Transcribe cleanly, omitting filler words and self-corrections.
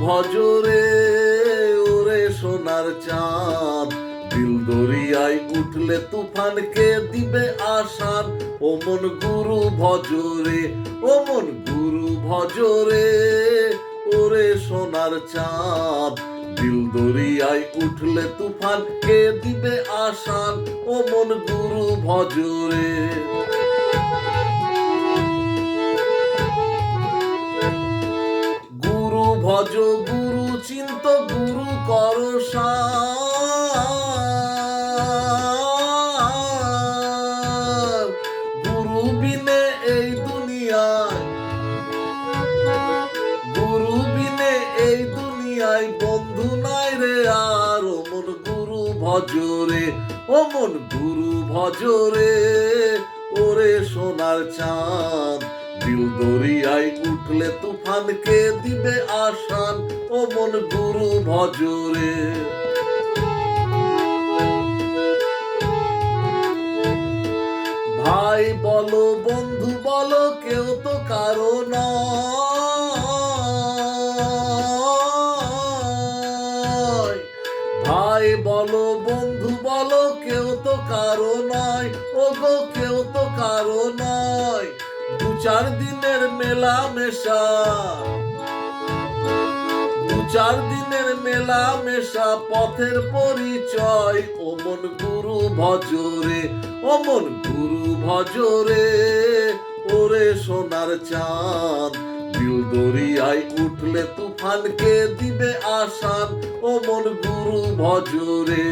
ভজরে ওরে সোনার চাঁদ, দিল দরিয়ায় উঠলে তুফানকে দিবে আসান। ও মন গুরু ভজরে, ও মন গুরু ভজরে ওরে সোনার চাঁদ, দিল দরিয়ায় উঠলে তুফানকে দিবে আসান। ও মন গুরু ভজরে। গুরু ভজ গুরু চিন্ত গুরু কর সার, গুরু বিনে এই দুনিয়ায়, গুরু বিনে এই দুনিয়ায় বন্ধু নাই রে আর। ও মন গুরু ভজরে, ও মন গুরু ভজরে ওরে সোনার চাঁদ, দিল দরিয়ায় উঠলে তুফানকে দিবে আসান। ও মন গুরু ভজরে। ভাই বলো বন্ধু বলো কেউ তো কারো নয়, ভাই বলো বন্ধু বলো কেউ তো কারো নয়। ও গো কেউ তো কারো নয়, দু চার দিনের মেলা মেশা, দু চার দিনের মেলা মেশা পথের পরিচয়। ও মন গুরু ভজরে, ও মন গুরু ভজরে ওরে সোনার চাঁদ, দিল দরিয়ায় উঠলে তুফানকে দিবে আসান। ও মন গুরু ভজরে।